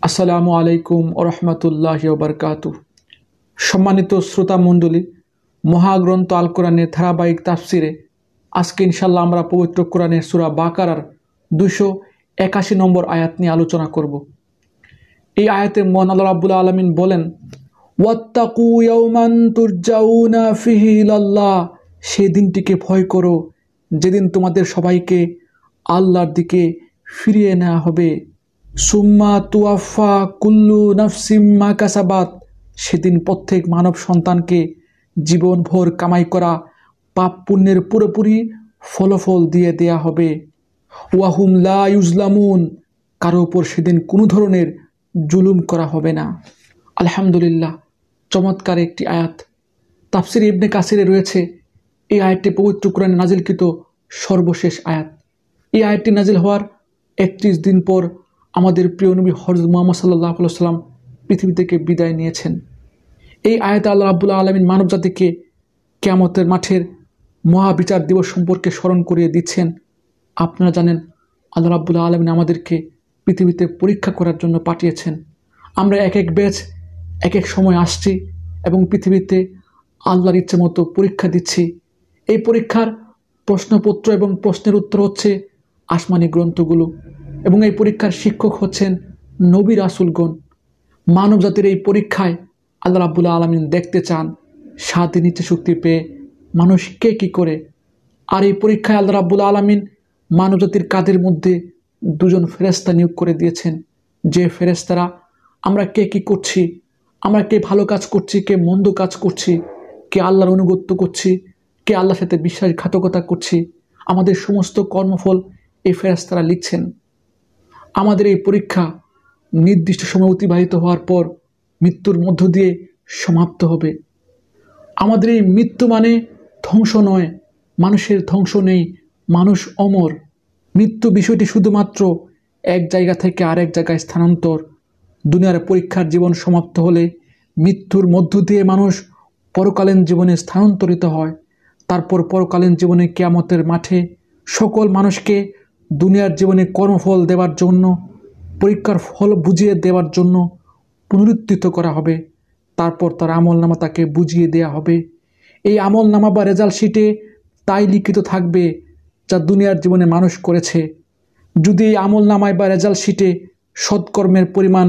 আসসালামু আলাইকুম ওয়া রাহমাতুল্লাহি ওয়া বারাকাতুহু। সম্মানিত শ্রোতা মণ্ডলী, মহাগ্রন্থ আল কোরআনের ধারাবাহিক তাফসিরে আজকে ইনশাআল্লাহ আমরা পবিত্র কোরআনের সূরা বাকারার 281 নম্বর আয়াত নিয়ে আলোচনা করব। এই আয়াতে মহান আল্লাহ রাব্বুল আলামিন বলেন, ওয়াত্তাকু ইয়াওমান তুরজাউনা ফিহি ইলাল্লাহ, সেই দিনটিকে ভয় করো যেদিন তোমাদের সবাইকে আল্লাহর দিকে ফিরিয়ে নেওয়া হবে। সুম্মা তুয়াফা কুল্লু নাফসিম মা কাসাবাত, সেদিন প্রত্যেক মানব সন্তানকে জীবনভর কামাই করা পাপ পুণ্যের পুরোপুরি ফলাফল দিয়ে দেয়া হবে। ওয়াহুম লা ইউজলামুন, কারো উপর সেদিন কোনো ধরনের জুলুম করা হবে না। আলহামদুলিল্লাহ, চমৎকার একটি আয়াত। তাফসির ইবনে কাসিরে রয়েছে এই আয়াতটি পবিত্র কোরআনে নাজিলকৃত সর্বশেষ আয়াত। এই আয়াতটি নাজিল হওয়ার 31 দিন পর আমাদের প্রিয় নবী হযরত মুহাম্মদ সাল্লাল্লাহু আলাইহি ওয়াসাল্লাম পৃথিবী থেকে বিদায় নিয়েছেন। এই আয়াতে আল্লাহ রাব্বুল আলামিন মানব জাতিকে কিয়ামতের মাঠের মহাবিচার দিবস সম্পর্কে স্মরণ করিয়ে দিচ্ছেন। আপনারা জানেন, আল্লাহ রাব্বুল আলামিন আমাদেরকে পৃথিবীতে পরীক্ষা করার জন্য পাঠিয়েছেন। আমরা এক এক ব্যাচ এক এক সময় আসছি এবং পৃথিবীতে আল্লাহর ইচ্ছে মতো পরীক্ষা দিচ্ছি। এই পরীক্ষার প্রশ্নপত্র এবং প্রশ্নের উত্তর হচ্ছে আসমানি গ্রন্থগুলো, এবং এই পরীক্ষার শিক্ষক হচ্ছেন নবী রাসূলগণ। মানব জাতির এই পরীক্ষায় আল্লাহ রাব্বুল আলামিন দেখতে চান স্বাধীন ইচ্ছে শক্তি পেয়ে মানুষ কে কী করে। আর এই পরীক্ষায় আল্লাহ রাব্বুল আলামিন মানব জাতির কাদের মধ্যে দুজন ফেরেশতা নিয়োগ করে দিয়েছেন, যে ফেরেশতারা আমরা কে কী করছি, আমরা কে ভালো কাজ করছি, কে মন্দ কাজ করছি, কে আল্লাহর অনুগত্য করছি, কে আল্লাহর সাথে বিশ্বাসঘাতকতা করছি, আমাদের সমস্ত কর্মফল এই ফেরেশতারা লিখছেন। আমাদের এই পরীক্ষা নির্দিষ্ট সময় অতিবাহিত হওয়ার পর মৃত্যুর মধ্য দিয়ে সমাপ্ত হবে। আমাদের এই মৃত্যু মানে ধ্বংস নয়, মানুষের ধ্বংস নেই, মানুষ অমর। মৃত্যু বিষয়টি শুধুমাত্র এক জায়গা থেকে আরেক জায়গায় স্থানান্তর। দুনিয়ার পরীক্ষার জীবন সমাপ্ত হলে মৃত্যুর মধ্য দিয়ে মানুষ পরকালীন জীবনে স্থানান্তরিত হয়। তারপর পরকালীন জীবনে কিয়ামতের মাঠে সকল মানুষকে দুনিয়ার জীবনে কর্মফল দেওয়ার জন্য, পরীক্ষার ফল বুঝিয়ে দেওয়ার জন্য পুনরুত্থিত করা হবে। তারপর তার আমলনামা তাকে বুঝিয়ে দেয়া হবে। এই আমলনামা বা রেজাল্ট শিটে তাই লিখিত থাকবে যা দুনিয়ার জীবনে মানুষ করেছে। যদি এই আমলনামায় বা রেজাল্ট শিটে সৎকর্মের পরিমাণ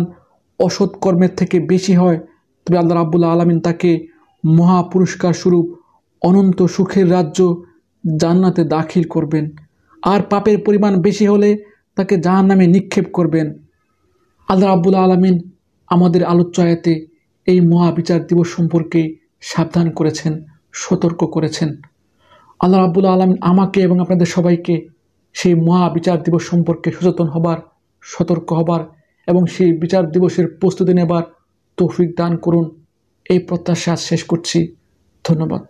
অসৎকর্মের থেকে বেশি হয়, তবে আল্লাহ রাব্বুল আলামিন তাকে মহা পুরস্কার স্বরূপ অনন্ত সুখের রাজ্য জান্নাতে দাখিল করবেন। আর পাপের পরিমাণ বেশি হলে তাকে জাহান্নামে নিক্ষেপ করবেন। আল্লাহ রাব্বুল আলামিন আমাদের আলোচ্য আয়াতে এই মহাবিচার দিবস সম্পর্কে সাবধান করেছেন, সতর্ক করেছেন। আল্লাহ রাব্বুল আলামিন আমাকে এবং আপনাদের সবাইকে সেই মহাবিচার দিবস সম্পর্কে সচেতন হবার, সতর্ক হবার এবং সেই বিচার দিবসের প্রস্তুতি নেবার তৌফিক দান করুন, এই প্রত্যাশা শেষ করছি। ধন্যবাদ।